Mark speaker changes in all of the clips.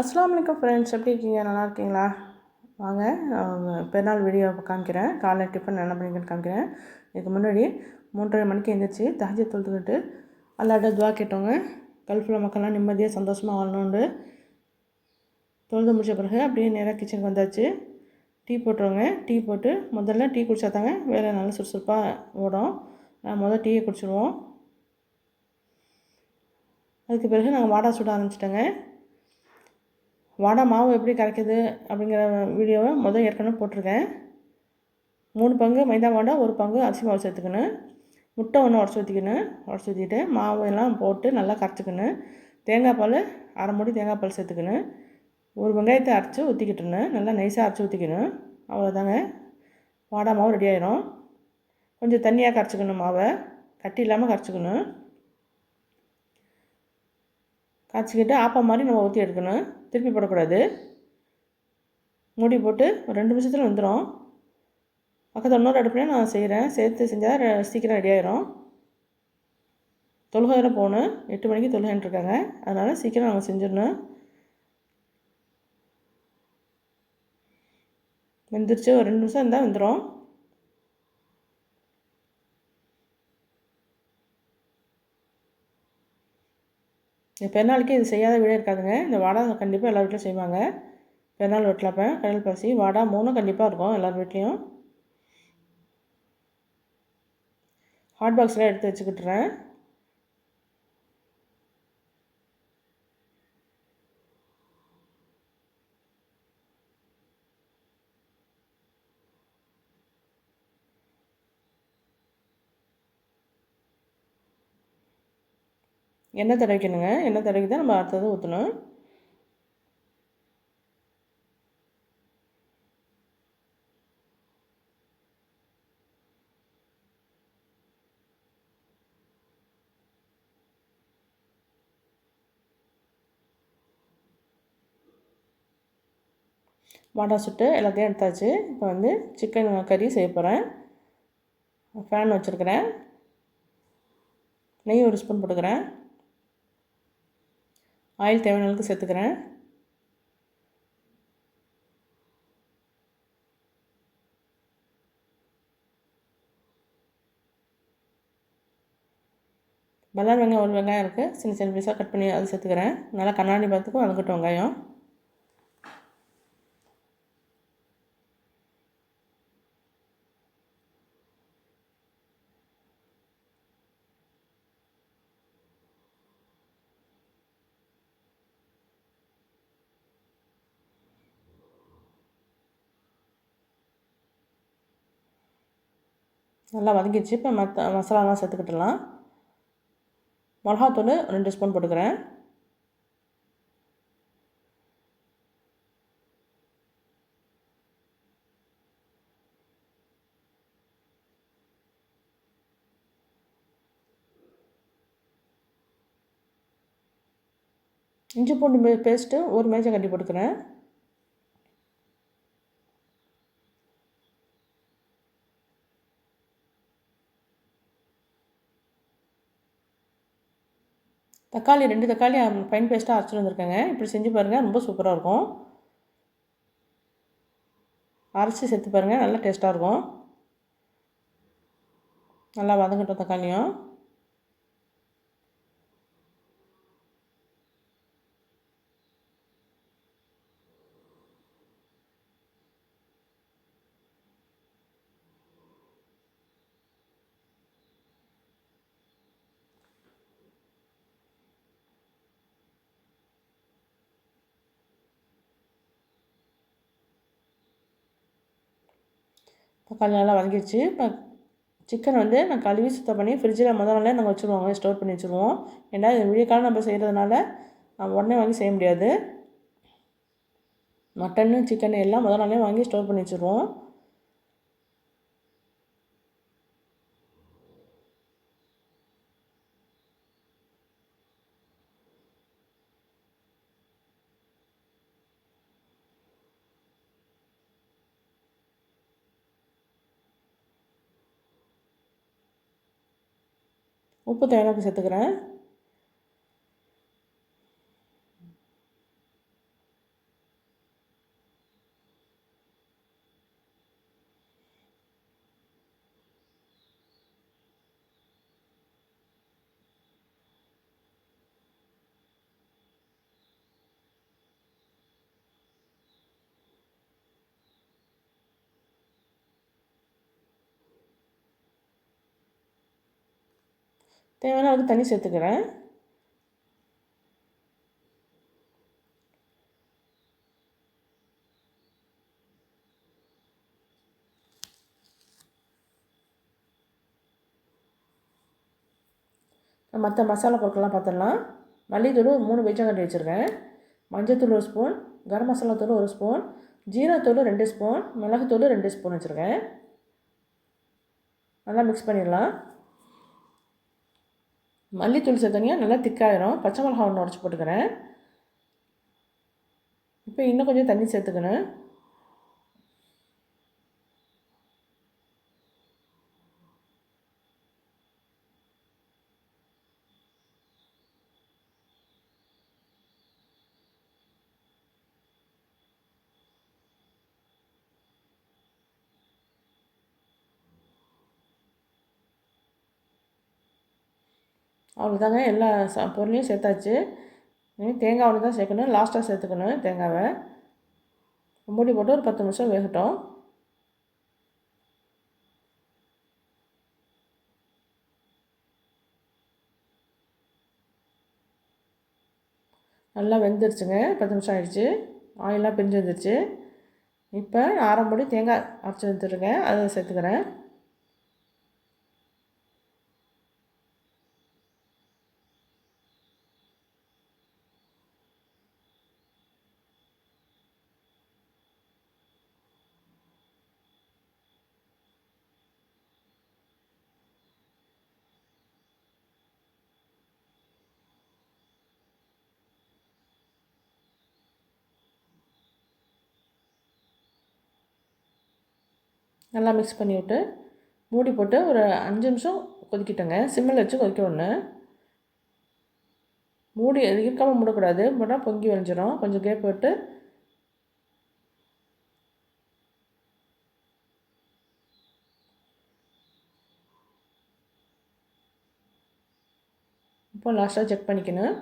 Speaker 1: அஸ்ஸலாமு அலைக்கும் ஃப்ரெண்ட்ஸ், எப்படி இருக்கீங்க? நல்லா இருக்கீங்களா? வாங்க பெருநாள் வீடியோ காமிக்கிறேன். காலைல டிஃபன் என்ன பண்ணிக்கிறேன்னு காமிக்கிறேன். இதுக்கு முன்னாடி 3:30 மணிக்கு எழுந்திரிச்சி தஹஜ்ஜுத் தொழுதுக்கிட்டு அல்லாஹ்ட்ட துவா கேட்டோங்க. கல்ஃபில் மக்கள்லாம் நிம்மதியாக சந்தோஷமாக வாழணுண்டு. தொழுது முடிச்ச பிறகு அப்படியே நேராக கிச்சனுக்கு வந்தாச்சு. டீ போட்டுருவோங்க. டீ போட்டு முதல்ல டீ குடித்தா தாங்க வேலை நல்லா சுறுசுறுப்பாக ஓடும். முதல் டீயை குடிச்சிடுவோம். அதுக்கு பிறகு நாங்கள் வாடா சுட ஆரம்பிச்சிட்டோங்க. வடை மாவு எப்படி கரைக்கிது அப்படிங்கிற வீடியோவை ஏற்கனவே போட்டிருக்கேன். 3 பங்கு மைதா மாவு, 1 பங்கு அரிசி மாவு சேர்த்துக்கணும். முட்டை 1 உடச்சி ஊற்றிட்டு மாவு எல்லாம் போட்டு நல்லா கரைச்சிக்கணும். தேங்காய் பால் 1/2 மூடி தேங்காய் பால் சேர்த்துக்கணும். 1 வெங்காயத்தை அரைச்சி ஊற்றிக்கிட்டுணும். நல்லா நைஸாக அரைச்சி ஊற்றிக்கணும். அவ்வளோதாங்க, வடை மாவு ரெடி ஆயிரும். கொஞ்சம் தண்ணியாக கரைச்சிக்கணும், மாவை கட்டி இல்லாமல் கரைச்சிக்கணும். காய்ச்சிக்கிட்டு ஆப்பம் மாதிரி நம்ம ஊற்றி எடுக்கணும். திருப்பி போடக்கூடாது. மூடி போட்டு ஒரு 2 நிமிஷத்தில் வந்துடும். பக்கத்தில் இன்னொரு அடுப்புலேயும் நான் செய்கிறேன். சேர்த்து செஞ்சால் சீக்கிரம் ரெடி ஆயிரும். தொழுகை போகணும். 8 மணிக்கு தொழுகைன்னு இருக்காங்க. அதனால் சீக்கிரம் நம்ம செஞ்சிடணும். வெந்துருச்சு. ஒரு 2 நிமிஷம் இருந்தால் வந்துடும். இந்த பெருநாளுக்கு இது செய்யாத வீடே இருக்காதுங்க. இந்த வடை கண்டிப்பாக எல்லா வீட்லையும் செய்வாங்க. பெருநாள் வெட்டலப்ப கடல் பாசி வடை 3 கண்டிப்பாக இருக்கும் எல்லார் வீட்லேயும். ஹாட் பாக்ஸில் எடுத்து வச்சுக்கிட்டுறேன். எண்ணெய் தடவிக்கணுங்க. எண்ணெய் தடவி தான் நம்ம அடுத்தது ஊற்றணும். வடை சுட்டு எல்லாத்தையும் எடுத்தாச்சு. இப்போ சிக்கன் கறி செய்ய போகிறேன். ஃபேன் வச்சுருக்கிறேன். நெய் 1 ஸ்பூன் போட்டுக்கிறேன். ஆயில் தேவையான அளவுக்கு சேர்த்துக்கிறேன். பல்லாரி வெங்காயம் 1 வெங்காயம் இருக்குது. சின்ன சின்ன பீஸாக கட் பண்ணி அதை சேர்த்துக்கிறேன். நல்லா கண்ணாடி பார்த்துக்கும் வதங்கட்டும் வெங்காயம். நல்லா வதங்கிடுச்சு. இப்போ மசாலாலாம் சேர்த்துக்கிட்டலாம். மிளகாத்தூள் 2 ஸ்பூன் போட்டுக்கிறேன். இஞ்சி பூண்டு பேஸ்ட்டு 1 மேஜைக்கரண்டி போட்டுக்கிறேன். தக்காளி 2 தக்காளி ஃபைன் பேஸ்ட்டாக அரைச்சிட்டு வந்திருக்கேங்க. இப்படி செஞ்சு பாருங்கள், ரொம்ப சூப்பராக இருக்கும். அரைச்சி சேர்த்து பாருங்கள், நல்லா டேஸ்ட்டாக இருக்கும். நல்லா வதங்கட்டும் தக்காளியும். தக்காளி நல்லா வதங்கிடுச்சு. இப்போ சிக்கன் நான் கழுவி சுத்தம் பண்ணி ஃப்ரிட்ஜில் நாளே நாங்கள் வச்சுருவோங்க, ஸ்டோர் பண்ணி வச்சுருவோம். ஏன்னா இது விடிய காலம் நம்ம செய்கிறதுனால உடனே வாங்கி செய்ய முடியாது. மட்டனு சிக்கன் எல்லாம் நாளே வாங்கி ஸ்டோர் பண்ணி வச்சுருவோம். உப்பு தேவையான சேர்த்துக்கிறேன். தேவையான வந்து தண்ணி சேர்த்துக்கிறேன். மற்ற மசாலா பொருட்கள்லாம் பார்த்துடலாம். மல்லித்தூள் 3 பீச்சங்காட்டி வச்சுருக்கேன். மஞ்சள்தூள் 1 ஸ்பூன், கரம் மசாலா தூள் 1 ஸ்பூன், ஜீரகத்தூள் 2 ஸ்பூன், மிளகுத்தூள் 2 ஸ்பூன் வச்சுருக்கேன். நல்லா மிக்ஸ் பண்ணிடலாம். மல்லித்தூள் சேர்த்தனியாக நல்லா திக்காயிரும். பச்சை மிளகா 1 உடச்சி போட்டுக்கிறேன். இப்போ இன்னும் கொஞ்சம் தண்ணி சேர்த்துக்கணும். அவ்வளோதாங்க, எல்லா பொருளையும் சேர்த்தாச்சு. தேங்காய் ஒன்று தான் சேர்க்கணும், லாஸ்ட்டாக சேர்த்துக்கணும் தேங்காவை. மூடி போட்டு ஒரு 10 நிமிஷம் வேகட்டும். நல்லா வெந்துருச்சுங்க. 10 நிமிஷம் ஆயிடுச்சு. ஆயிலெலாம் பிரிஞ்சு வந்துருச்சு. இப்போ ஆரம்படி தேங்காய் அரைச்சி எடுத்துருக்கேன், அதை சேர்த்துக்கிறேன். நல்லா மிக்ஸ் பண்ணி விட்டு மூடி போட்டு ஒரு 5 நிமிஷம் கொதிக்கிட்டேங்க. சிம்மில் வச்சு கொதிக்க விடணும். மூடி இருக்காமல் மூடக்கூடாது, போட்டால் பொங்கி வழிஞ்சிடும். கொஞ்சம் கேப் விட்டு இப்போ லாஸ்ட்டாக செக் பண்ணிக்கணும்.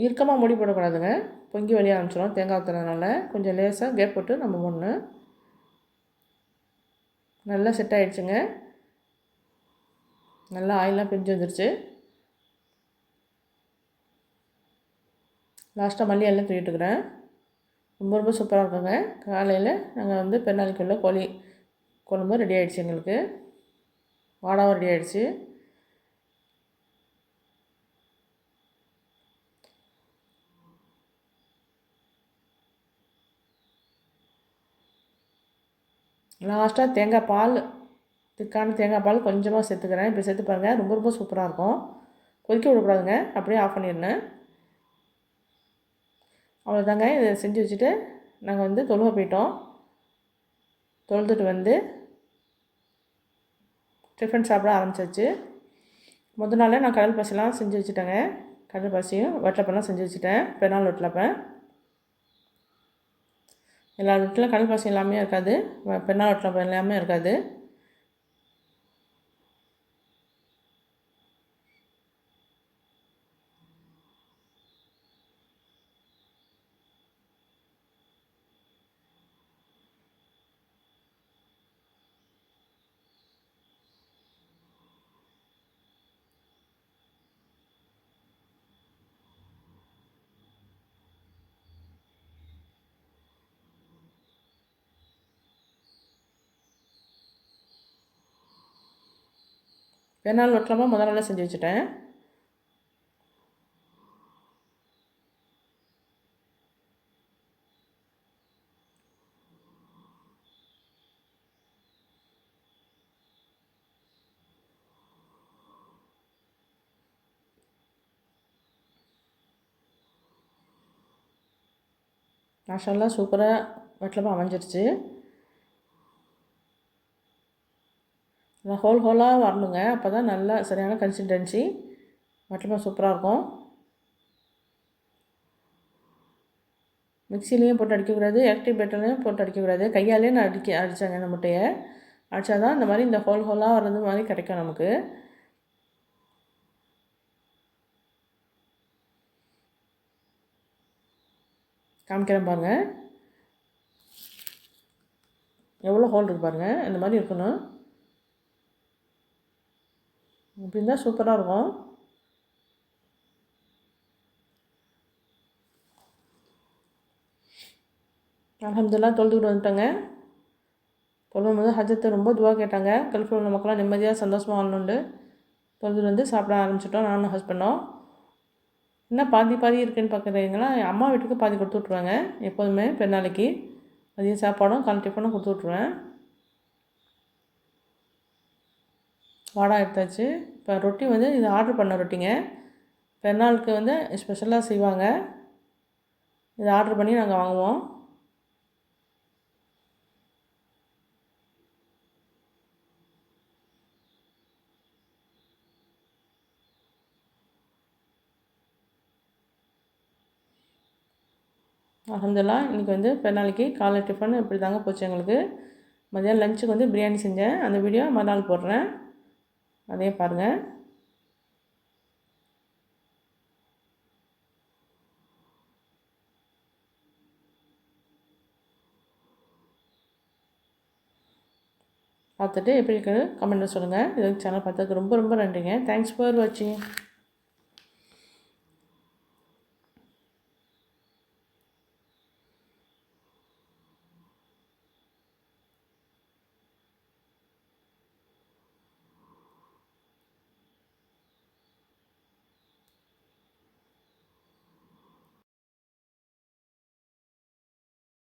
Speaker 1: இறுக்கமாக மூடி போடக்கூடாதுங்க, பொங்கி வெளியே ஆரம்பிச்சிடும். தேங்காய் ஊற்றுறதுனால கொஞ்சம் லேசாக கேப் போட்டு நம்ம மூடணும். நல்லா செட் ஆகிடுச்சுங்க. நல்லா ஆயிலெலாம் பிரிஞ்சு வந்துருச்சு. லாஸ்ட்டாக மல்லி எல்லாம் தூக்கிட்டுக்கிறேன். ரொம்ப ரொம்ப சூப்பராக இருக்குங்க. காலையில் நாங்கள் வந்து பெருநாளைக்குள்ள கோழி குழம்பு ரெடி ஆகிடுச்சு. எங்களுக்கு வாடாவும் ரெடி ஆகிடுச்சு. லாஸ்ட்டாக தேங்காய் பால், திக்கான தேங்காய் பால் கொஞ்சமாக சேர்த்துக்கிறேன். இப்போ சேர்த்து பாருங்கள், ரொம்ப ரொம்ப சூப்பராக இருக்கும். கொதிக்க விடக்கூடாதுங்க, அப்படியே ஆஃப் பண்ணிடணும். அவ்வளோதாங்க, இதை செஞ்சு வச்சுட்டு நாங்கள் வந்து தொழுவ போயிட்டோம். தொழுதுட்டு வந்து டிஃபன் சாப்பிட ஆரம்பிச்சாச்சு. முதல் நாளே நான் கடல் பாசிலாம் செஞ்சு வச்சுட்டேங்க. கடல் பாசியும் வட்டலப்பெல்லாம் செஞ்சு வச்சுட்டேன். பெருநாள் வட்டலப்பேன். எல்லா வீட்டிலும் கடல் பாசி எல்லாமே இருக்காது, பெருநாள் வட்டலப்பம் எல்லாமே இருக்காது. பெருநாள் வட்டலமாக முதல் நாளே செஞ்சு வச்சுட்டேன். மாஷாஅல்லாஹ் சூப்பராக வட்டலப்பம் அமைஞ்சிருச்சு. ஹோல் ஹோலாக வரணுங்க, அப்போ தான் நல்லா சரியான கன்சிஸ்டன்சி. வட்டலப்பம் சூப்பராக இருக்கும். மிக்சிலையும் போட்டு அடிக்கக்கூடாது, எலக்ட்ரிக் பேட்டர்லையும் போட்டு அடிக்கக்கூடாது. கையாலே நான் அடித்தேங்க. இந்த முட்டையை அடித்தா தான் இந்த மாதிரி இந்த ஹோல் ஹோலாக வர்றது மாதிரி கிடைக்கும் நமக்கு. காமிக்கிறேன் பாருங்கள், எவ்வளோ ஹோல் இருக்குது பாருங்கள். இந்த மாதிரி இருக்கணும். இப்படி இருந்தால் சூப்பராக இருக்கும். அல்ஹம்துலில்லாஹ் தொழுதுகிட்டு வந்துட்டோங்க. தொழும்போது ஹஜ்ரத்து ரொம்ப துவா கேட்டாங்க. கல்ஃபில் உள்ள மக்கள்லாம் நிம்மதியாக சந்தோஷமாக வாழணுண்டு. தொழுதுட்டு வந்து சாப்பிட ஆரம்பிச்சிட்டோம் நானும் ஹஸ்பண்டும். என்ன பாதி பாதி இருக்குதுன்னு பார்க்குறீங்களா? அம்மா வீட்டுக்கு பாதி கொடுத்து விட்ருவேங்க எப்போதுமே பெருநாளைக்கு. மதியம் சாப்பாடும் காலை டிஃபனும் கொடுத்து விட்ருவேன். வாடா எடுத்தாச்சு. இப்போ ரொட்டி வந்து இது ஆர்டர் பண்ண ரொட்டிங்க. பெருநாளுக்கு வந்து ஸ்பெஷலாக செய்வாங்க. இதை ஆர்டர் பண்ணி நாங்கள் வாங்குவோம். அல்ஹம்துலில்லாஹ் இன்றைக்கி வந்து பெருநாளைக்கு காலை டிஃபன் இப்படி தாங்க போச்சு எங்களுக்கு. மதியம் லஞ்சுக்கு வந்து பிரியாணி செஞ்சேன். அந்த வீடியோ மறுநாள் போடுறேன், அதையும் பாருங்கள். பார்த்துட்டு எப்படி இருக்குது கமெண்ட்டில் சொல்லுங்கள். இது சேனல் பார்த்ததுக்கு ரொம்ப ரொம்ப நன்றிங்க. தேங்க்ஸ் ஃபார் வாட்சிங்.